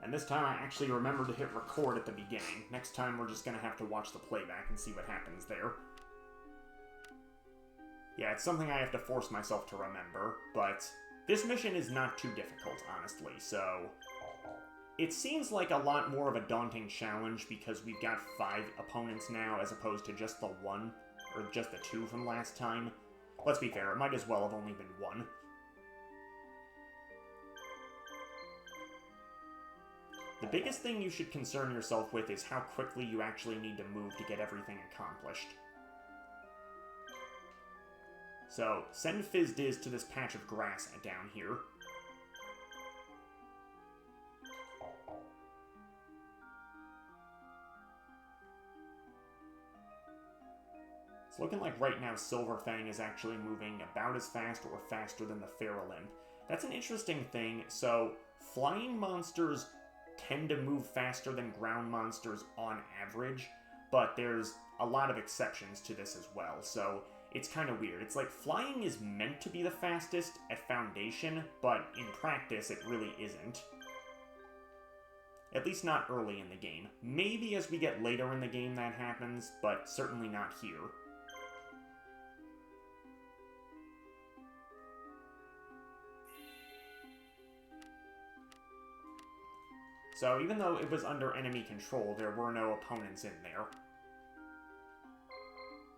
And this time I actually remembered to hit record at the beginning. Next time we're just going to have to watch the playback and see what happens there. Yeah, it's something I have to force myself to remember, but this mission is not too difficult, honestly, so... It seems like a lot more of a daunting challenge because we've got 5 opponents now as opposed to just the 1, or just the 2 from last time. Let's be fair, it might as well have only been 1. The biggest thing you should concern yourself with is how quickly you actually need to move to get everything accomplished. So, send Fizz-Diz to this patch of grass down here. It's looking like right now Silverfang is actually moving about as fast or faster than the Ferrolimp. That's an interesting thing. So, flying monsters tend to move faster than ground monsters on average, but there's a lot of exceptions to this as well, so it's kind of weird. It's like flying is meant to be the fastest at Foundation, but in practice it really isn't. At least not early in the game. Maybe as we get later in the game that happens, but certainly not here. So even though it was under enemy control, there were no opponents in there.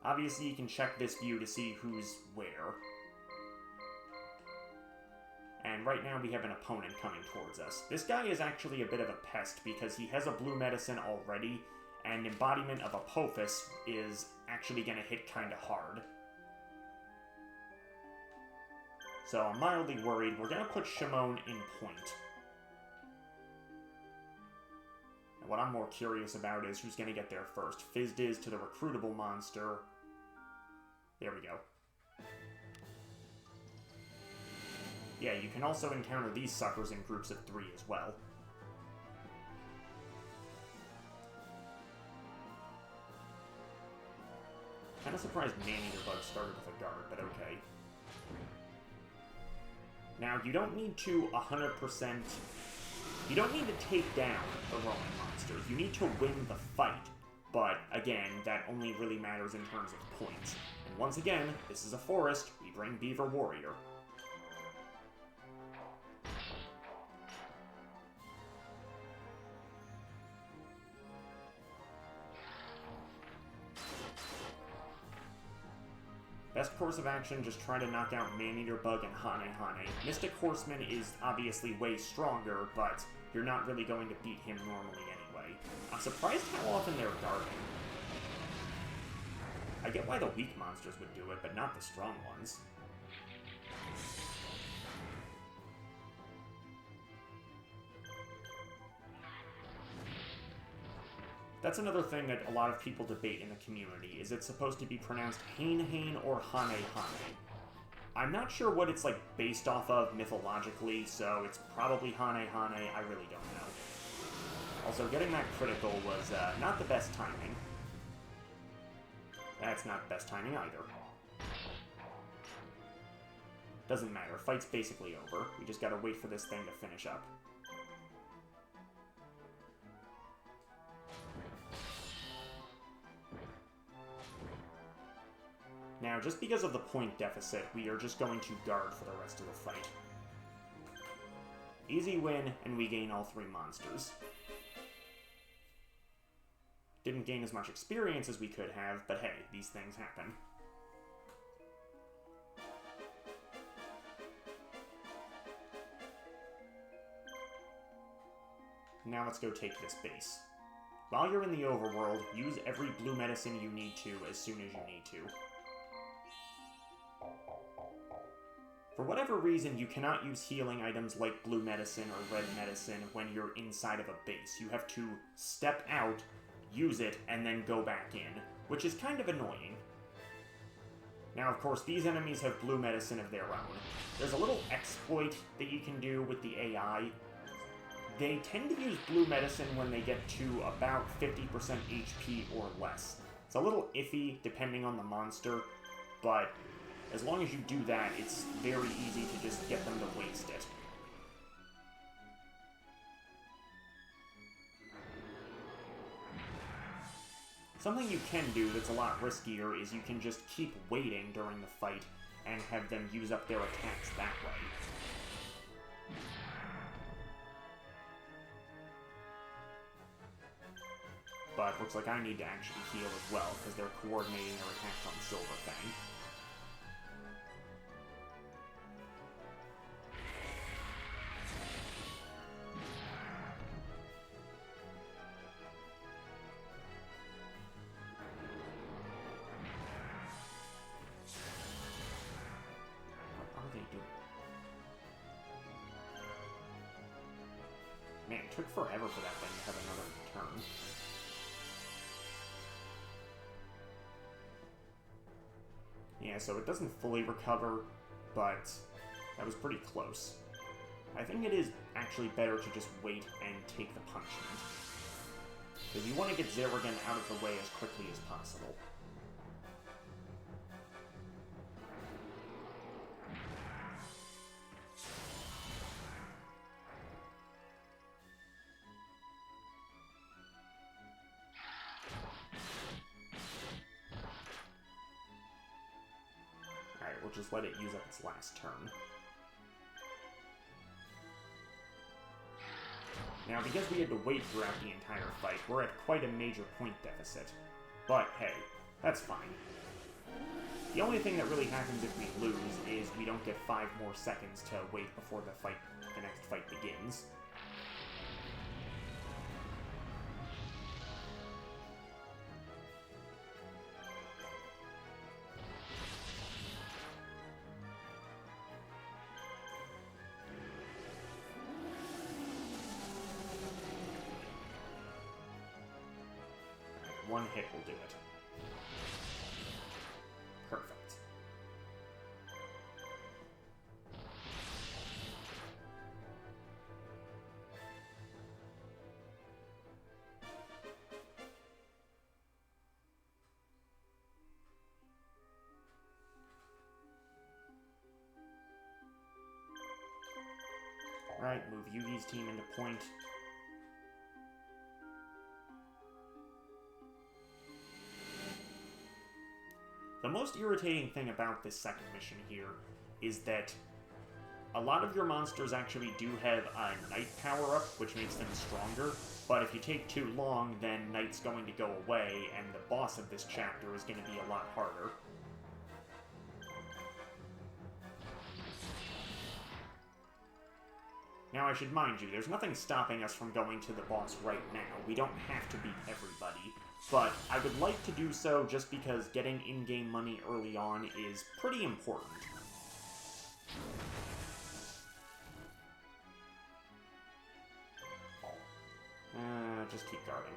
Obviously, you can check this view to see who's where. And right now we have an opponent coming towards us. This guy is actually a bit of a pest because he has a blue medicine already, and Embodiment of Apophis is actually going to hit kind of hard. So I'm mildly worried. We're going to put Shimon in point. And what I'm more curious about is who's going to get there first. Fizz-Diz to the recruitable monster. There we go. Yeah, you can also encounter these suckers in groups of 3 as well. Kinda surprised Maneater Bug started with a guard, but okay. Now, you don't need to 100%... You don't need to take down the roaming monsters. You need to win the fight. But, again, that only really matters in terms of points. And once again, this is a forest. We bring Beaver Warrior. Best course of action, just try to knock out Maneater Bug and Hane Hane. Mystic Horseman is obviously way stronger, but you're not really going to beat him normally anyway. I'm surprised how often they're guarding. I get why the weak monsters would do it, but not the strong ones. That's another thing that a lot of people debate in the community. Is it supposed to be pronounced Hane Hane or Hane Hane? I'm not sure what it's like based off of mythologically, so it's probably Hane Hane. I really don't know. Also, getting that critical was not the best timing. That's not the best timing either. Doesn't matter. Fight's basically over. We just gotta wait for this thing to finish up. Now, just because of the point deficit, we are just going to guard for the rest of the fight. Easy win, and we gain all 3 monsters. Didn't gain as much experience as we could have, but hey, these things happen. Now let's go take this base. While you're in the overworld, use every blue medicine you need to as soon as you need to. For whatever reason, you cannot use healing items like blue medicine or red medicine when you're inside of a base. You have to step out, use it, and then go back in, which is kind of annoying. Now, of course, these enemies have blue medicine of their own. There's a little exploit that you can do with the AI. They tend to use blue medicine when they get to about 50% HP or less. It's a little iffy depending on the monster, but as long as you do that, it's very easy to just get them to waste it. Something you can do that's a lot riskier is you can just keep waiting during the fight and have them use up their attacks that way. But looks like I need to actually heal as well, because they're coordinating their attacks on Silver Fang. What are they doing? Man, it took forever for that thing to have another turn. Yeah, so it doesn't fully recover, but that was pretty close. I think it is actually better to just wait and take the punishment. Because you want to get Zeragan out of the way as quickly as possible. We'll just let it use up its last turn. Now, because we had to wait throughout the entire fight, we're at quite a major point deficit. But, hey, that's fine. The only thing that really happens if we lose is we don't get 5 more seconds to wait before the next fight begins. One hit will do it. Perfect. Right, move Yugi's team into point. The most irritating thing about this second mission here is that a lot of your monsters actually do have a Night power-up, which makes them stronger, but if you take too long, then Night's going to go away, and the boss of this chapter is going to be a lot harder. Now, I should mind you, there's nothing stopping us from going to the boss right now. We don't have to beat everybody. But I would like to do so just because getting in-game money early on is pretty important. Just keep guarding.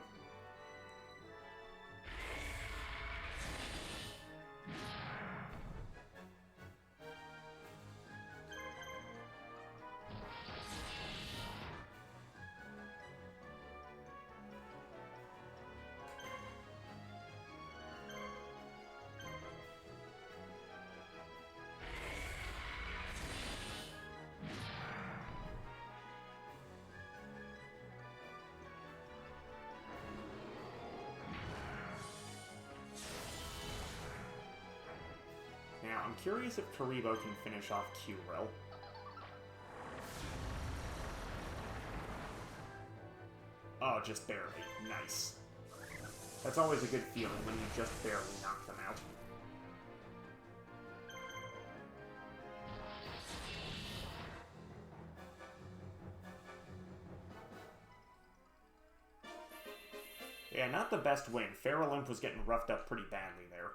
Now, I'm curious if Karibo can finish off Q-Rill. Oh, just barely. Nice. That's always a good feeling when you just barely knock them out. Yeah, not the best win. Fairolymp was getting roughed up pretty badly there.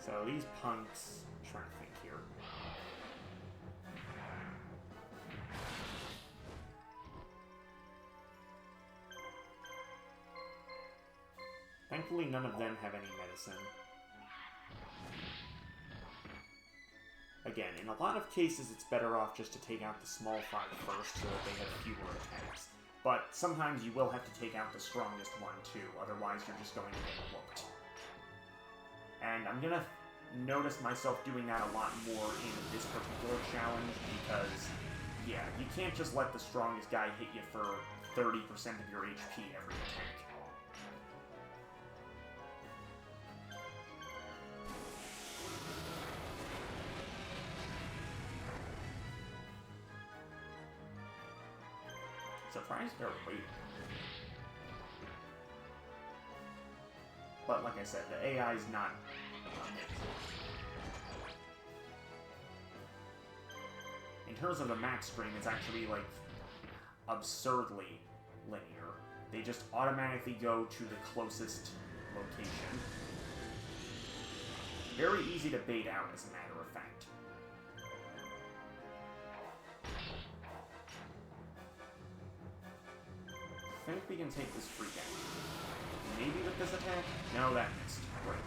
So these punks, I'm trying to think here. thankfully none of them have any medicine. Again, in a lot of cases it's better off just to take out the small 5 first so that they have fewer attacks. But sometimes you will have to take out the strongest one too, otherwise you're just going to get whooped. And I'm gonna notice myself doing that a lot more in this particular challenge because, yeah, you can't just let the strongest guy hit you for 30% of your HP every attack. Surprised they're waiting. But like I said, the AI is not amazing. In terms of the map screen, it's actually, like, absurdly linear. They just automatically go to the closest location. Very easy to bait out, as a matter of fact. I think we can take this freak out. Maybe with this attack? No, that missed. Great.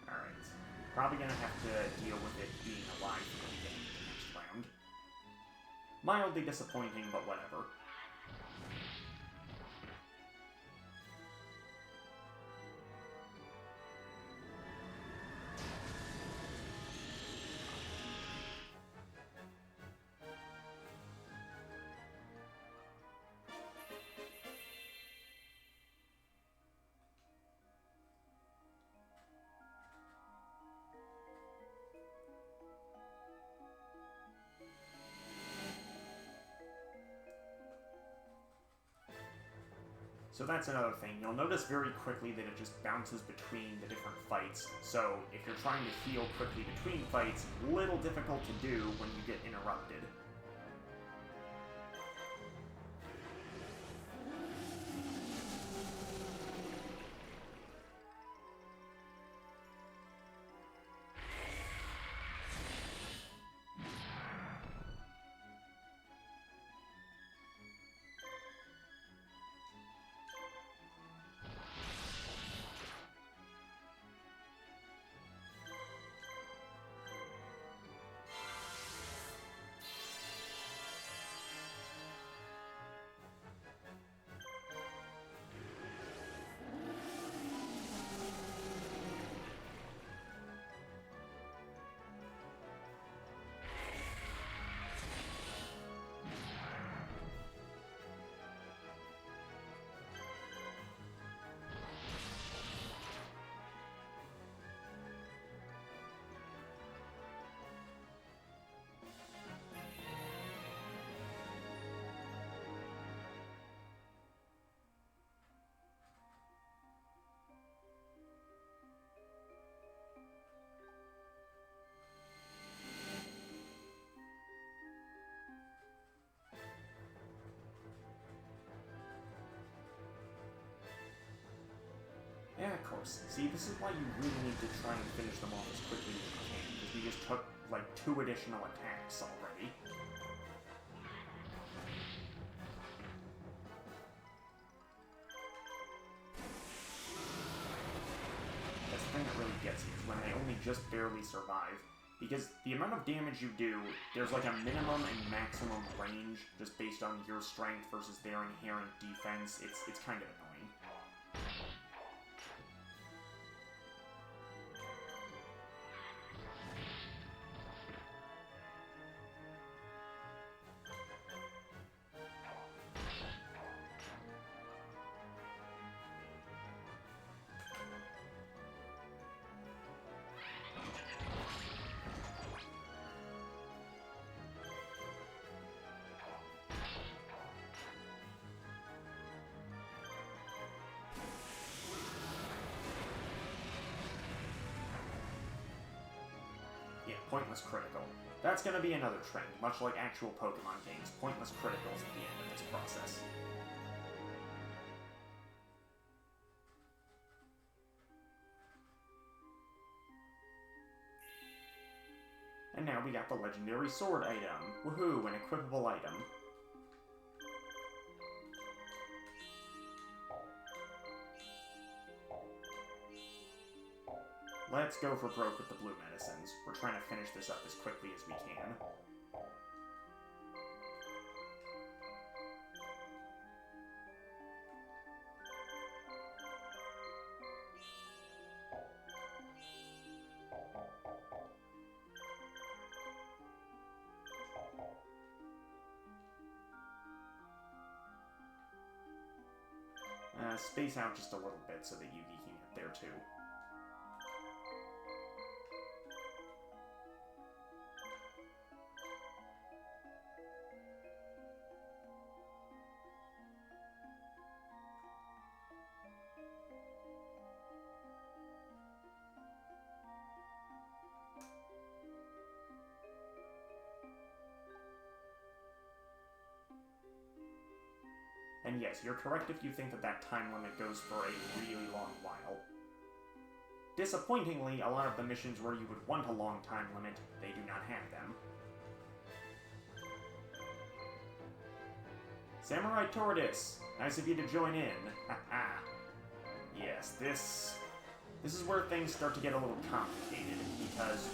Alright. Probably gonna have to deal with it being alive from the beginning of the next round. Mildly disappointing, but whatever. So that's another thing. You'll notice very quickly that it just bounces between the different fights. So if you're trying to heal quickly between fights, little difficult to do when you get interrupted. Yeah, of course. See, this is why you really need to try and finish them off as quickly as you can, because we just took, like, 2 additional attacks already. That's the thing that really gets you, is when they only just barely survive. Because the amount of damage you do, there's like a minimum and maximum range, just based on your strength versus their inherent defense. It's kind of annoying. Pointless critical. That's going to be another trend, much like actual Pokemon games. Pointless criticals at the end of this process. And now we got the legendary sword item. Woohoo, an equipable item. let's go for broke with the blue medicines. We're trying to finish this up as quickly as we can. Space out just a little bit so that Yugi can get there too. And yes, you're correct if you think that that time limit goes for a really long while. Disappointingly, a lot of the missions where you would want a long time limit, they do not have them. Samurai Tortoise! Nice of you to join in. Haha. Yes, this is where things start to get a little complicated, because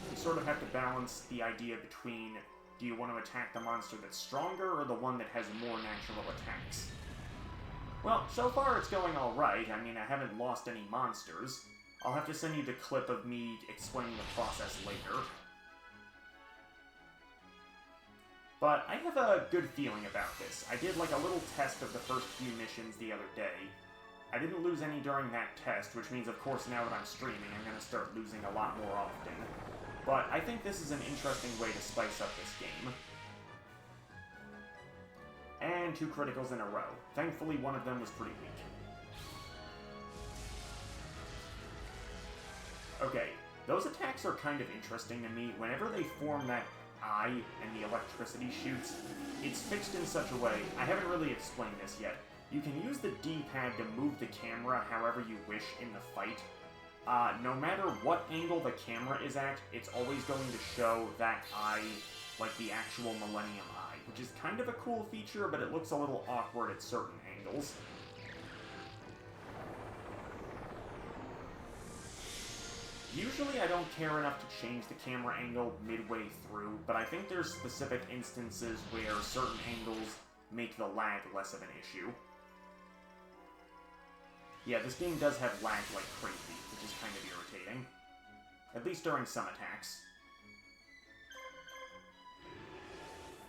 you sort of have to balance the idea between, do you want to attack the monster that's stronger, or the one that has more natural attacks? Well, so far it's going alright. I mean, I haven't lost any monsters. I'll have to send you the clip of me explaining the process later. But I have a good feeling about this. I did like a little test of the first few missions the other day. I didn't lose any during that test, which means, of course, now that I'm streaming, I'm going to start losing a lot more often. But I think this is an interesting way to spice up this game. And 2 criticals in a row. Thankfully, one of them was pretty weak. Okay, those attacks are kind of interesting to me. Whenever they form that eye and the electricity shoots, it's fixed in such a way. I haven't really explained this yet. You can use the D-pad to move the camera however you wish in the fight. No matter what angle the camera is at, it's always going to show that eye like the actual Millennium Eye, which is kind of a cool feature, but it looks a little awkward at certain angles. Usually I don't care enough to change the camera angle midway through, but I think there's specific instances where certain angles make the lag less of an issue. Yeah, this game does have lag like crazy, which is kind of irritating. At least during some attacks.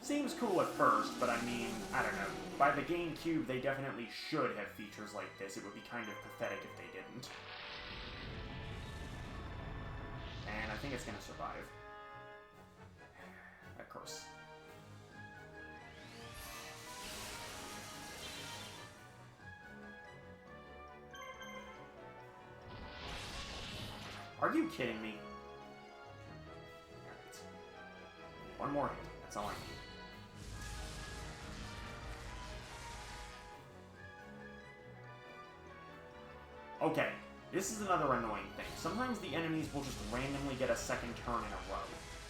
Seems cool at first, but I mean, I don't know. By the GameCube, they definitely should have features like this. It would be kind of pathetic if they didn't. And I think it's gonna survive. Of course. Are you kidding me? Alright. One more hit. That's all I need. Okay. This is another annoying thing. Sometimes the enemies will just randomly get a second turn in a row,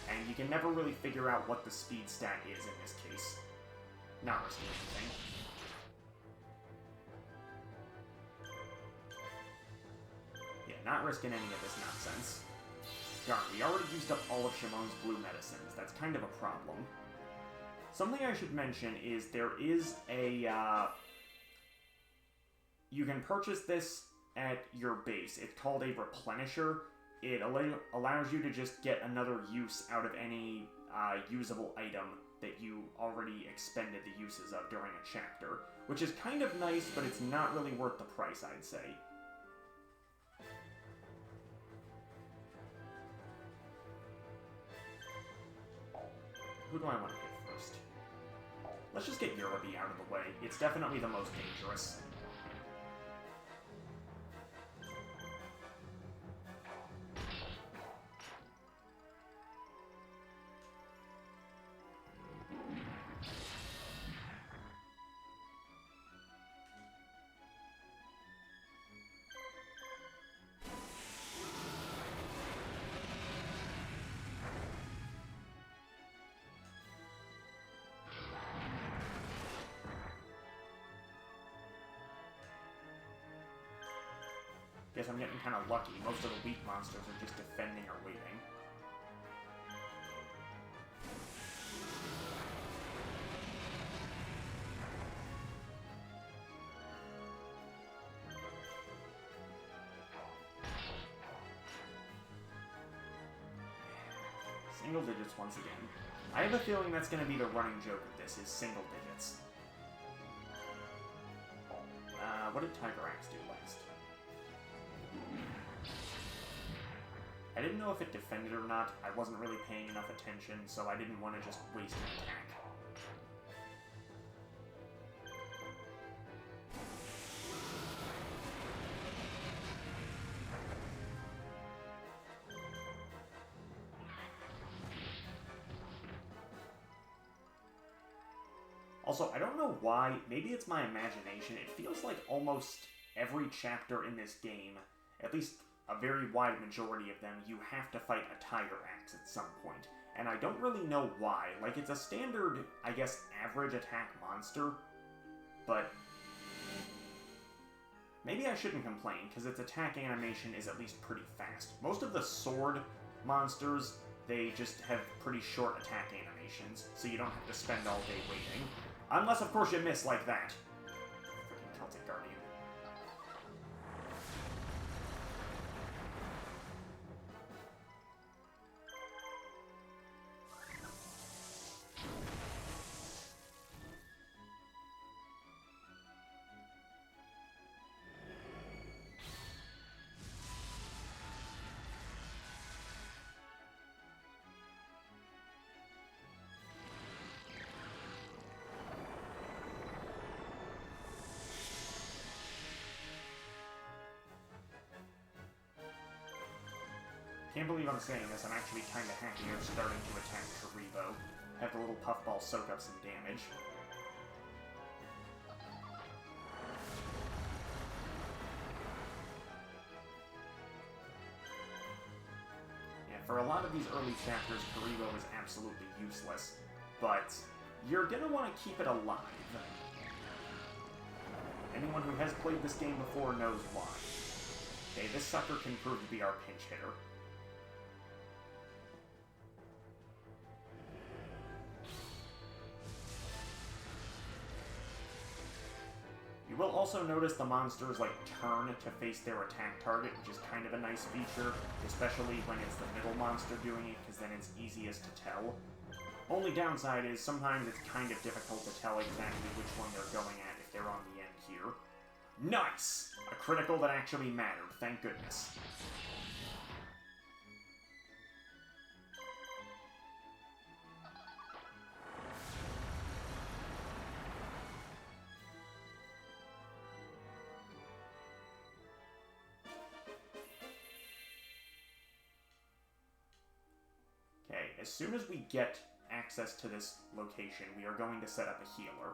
and you can never really figure out what the speed stat is in this case. Not risking anything. Yeah, not risking any of this nonsense. Darn, we already used up all of Shimon's blue medicines. That's kind of a problem. Something I should mention is there is a, you can purchase this at your base. It's called a replenisher. It allows you to just get another use out of any usable item that you already expended the uses of during a chapter, which is kind of nice, but it's not really worth the price, I'd say. Who do I want to hit first? Let's just get Yugi out of the way. It's definitely the most dangerous. Guess I'm getting kind of lucky. Most of the weak monsters are just defending or waiting. Single digits once again. I have a feeling that's going to be the running joke of this, is single digits. What did Tiger Axe do last? I didn't know if it defended or not. I wasn't really paying enough attention, so I didn't want to just waste an attack. Also, I don't know why, maybe it's my imagination, it feels like almost every chapter in this game, at least a very wide majority of them, you have to fight a Tiger Axe at some point. And I don't really know why. Like, it's a standard, I guess, average attack monster, but maybe I shouldn't complain, because its attack animation is at least pretty fast. Most of the sword monsters, they just have pretty short attack animations, so you don't have to spend all day waiting. Unless, of course, you miss like that. Freaking Celtic Guardian. Can't believe I'm saying this, I'm actually kind of happy I'm starting to attack Karibo. Have the little puffball soak up some damage. Yeah, for a lot of these early chapters, Karibo is absolutely useless, but you're gonna want to keep it alive. Anyone who has played this game before knows why. Okay, this sucker can prove to be our pinch hitter. You will also notice the monsters, like, turn to face their attack target, which is kind of a nice feature, especially when it's the middle monster doing it, because then it's easiest to tell. Only downside is sometimes it's kind of difficult to tell exactly which one they're going at if they're on the end here. Nice! A critical that actually mattered, thank goodness. Okay, as soon as we get access to this location, we are going to set up a healer.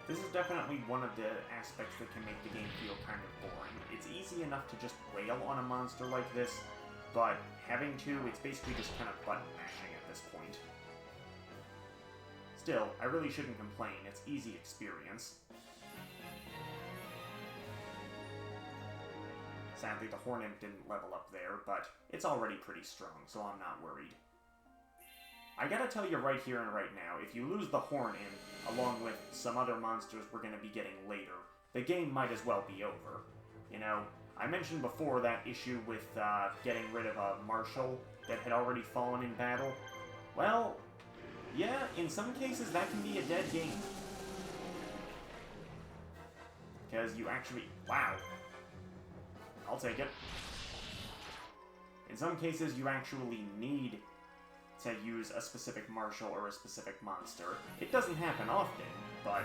This is definitely one of the aspects that can make the game feel kind of boring. It's easy enough to just wail on a monster like this, but having to, it's basically just kind of button mashing at this point. Still, I really shouldn't complain, it's easy experience. Sadly, the Horn Imp didn't level up there, but it's already pretty strong, so I'm not worried. I gotta tell you right here and right now, if you lose the horn in, along with some other monsters we're gonna be getting later, the game might as well be over. You know, I mentioned before that issue with getting rid of a marshal that had already fallen in battle. Well, yeah, in some cases that can be a dead game. Because you actually... Wow. I'll take it. In some cases, you actually need to use a specific marshal or a specific monster. It doesn't happen often, but,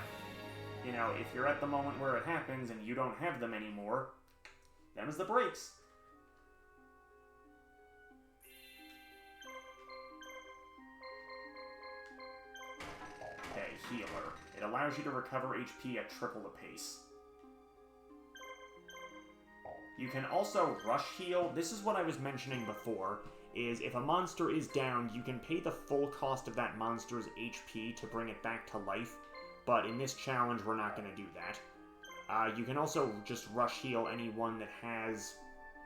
you know, if you're at the moment where it happens and you don't have them anymore, them's the breaks. Okay, healer. It allows you to recover HP at triple the pace. You can also rush heal. This is what I was mentioning before, is if a monster is down, you can pay the full cost of that monster's HP to bring it back to life, but in this challenge, we're not going to do that. You can also just rush heal anyone that has,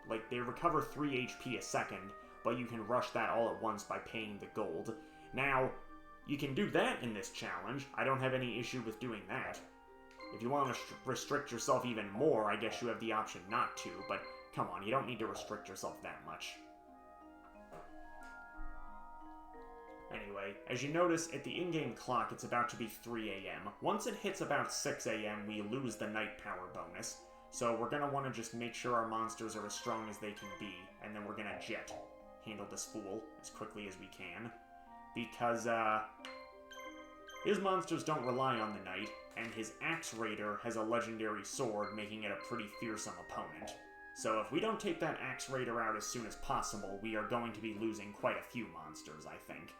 like, they recover 3 HP a second, but you can rush that all at once by paying the gold. Now, you can do that in this challenge. I don't have any issue with doing that. If you want to restrict yourself even more, I guess you have the option not to, but come on, you don't need to restrict yourself that much. Anyway, as you notice, at the in-game clock, it's about to be 3 a.m. Once it hits about 6 a.m., we lose the night power bonus, so we're going to want to just make sure our monsters are as strong as they can be, and then we're going to handle this fool as quickly as we can, because, his monsters don't rely on the night, and his Axe Raider has a legendary sword, making it a pretty fearsome opponent. So if we don't take that Axe Raider out as soon as possible, we are going to be losing quite a few monsters, I think.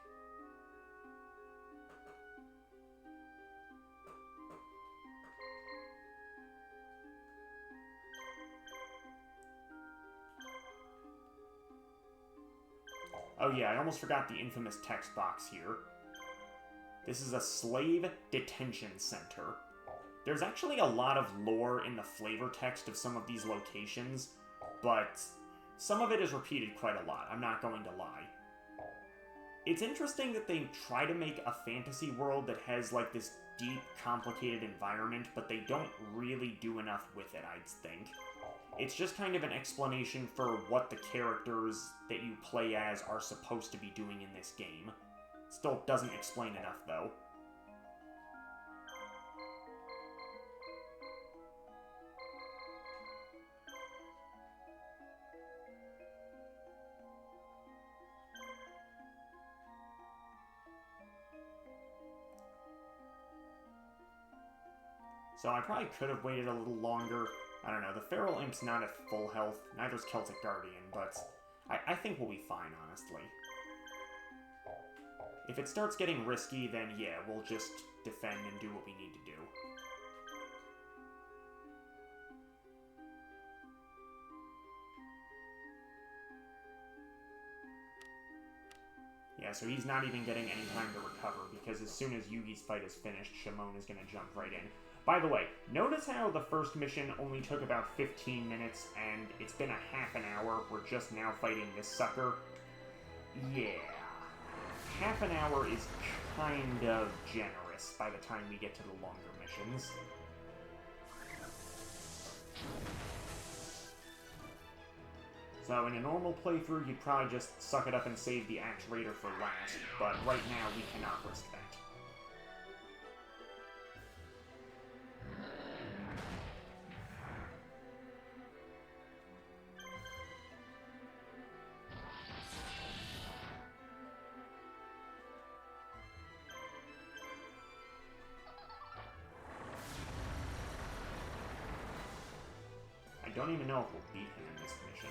Oh yeah, I almost forgot the infamous text box here. This is a slave detention center. There's actually a lot of lore in the flavor text of some of these locations, but some of it is repeated quite a lot, I'm not going to lie. It's interesting that they try to make a fantasy world that has, like, this deep, complicated environment, but they don't really do enough with it, I'd think. It's just kind of an explanation for what the characters that you play as are supposed to be doing in this game. Still doesn't explain enough, though. So I probably could have waited a little longer. I don't know, the Feral Imp's not at full health, neither's Celtic Guardian, but I think we'll be fine, honestly. If it starts getting risky, then yeah, we'll just defend and do what we need to do. Yeah, so he's not even getting any time to recover, because as soon as Yugi's fight is finished, Shimon is going to jump right in. By the way, notice how the first mission only took about 15 minutes, and it's been a half an hour. We're just now fighting this sucker. Yeah. Half an hour is kind of generous by the time we get to the longer missions. So in a normal playthrough, you'd probably just suck it up and save the Axe Raider for last, but right now we cannot risk that. I don't even know if we'll beat him in this mission.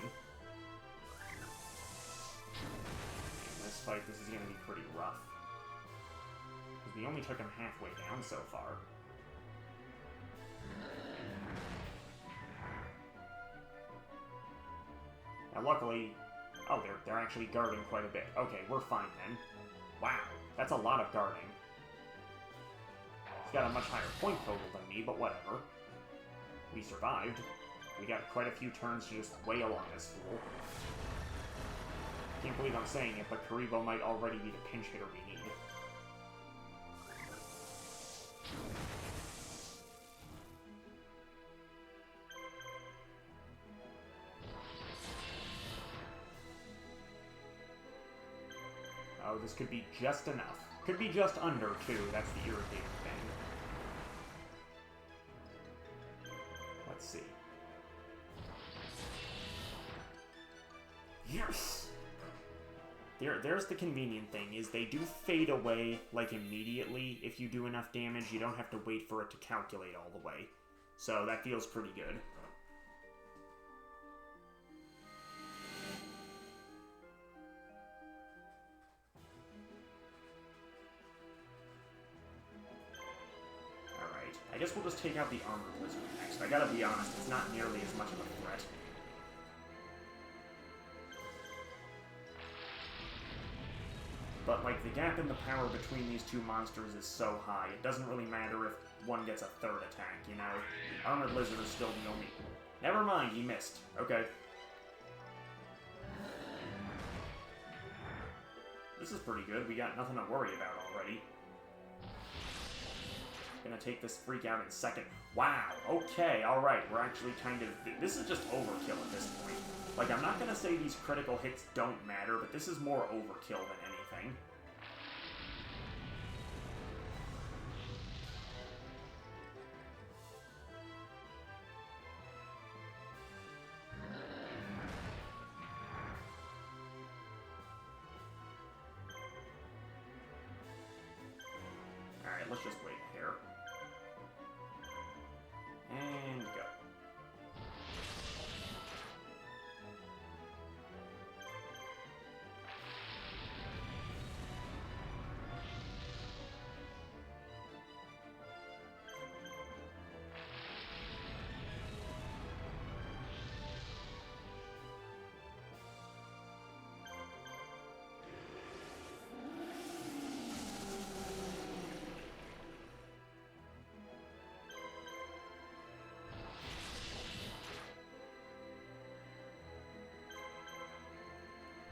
In this fight, this is going to be pretty rough. Because we only took him halfway down so far. Now luckily... Oh, they're actually guarding quite a bit. Okay, we're fine then. Wow, that's a lot of guarding. He's got a much higher point total than me, but whatever. We survived. We got quite a few turns to just wail on this fool. Can't believe I'm saying it, but Karibo might already be the pinch hitter we need. Oh, this could be just enough. Could be just under, too. That's the irritating thing. Let's see. Yes! There's the convenient thing, is they do fade away, like, immediately. If you do enough damage, you don't have to wait for it to calculate all the way. So that feels pretty good. Alright, I guess we'll just take out the Armored Lizard next. I gotta be honest, it's not nearly as much of a threat. But, like, the gap in the power between these two monsters is so high, it doesn't really matter if one gets a third attack, you know? Armored Lizard is still the only... Never mind, he missed. Okay. This is pretty good. We got nothing to worry about already. Gonna take this freak out in a second. Wow, okay, alright, we're actually kind of... This is just overkill at this point. Like, I'm not gonna say these critical hits don't matter, but this is more overkill than anything. Alright, let's just wait here. And go.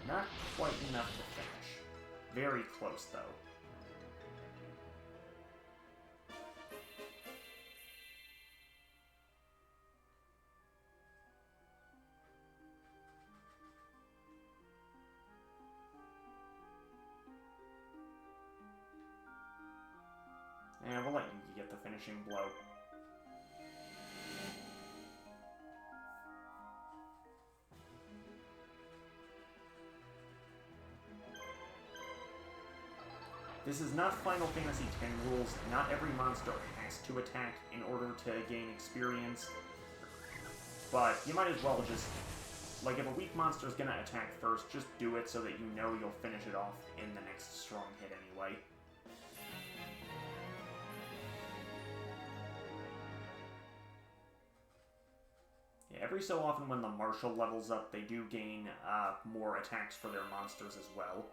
Not quite enough to finish. Very close, though. And we'll let Yugi get the finishing blow. This is not Final Fantasy X rules. Not every monster has to attack in order to gain experience. But you might as well just... Like, if a weak monster is gonna attack first, just do it so that you know you'll finish it off in the next strong hit anyway. Yeah, every so often when the Marshal levels up, they do gain more attacks for their monsters as well.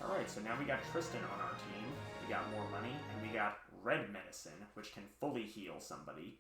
Alright, so now we got Tristan on our team, we got more money, and we got Red Medicine, which can fully heal somebody.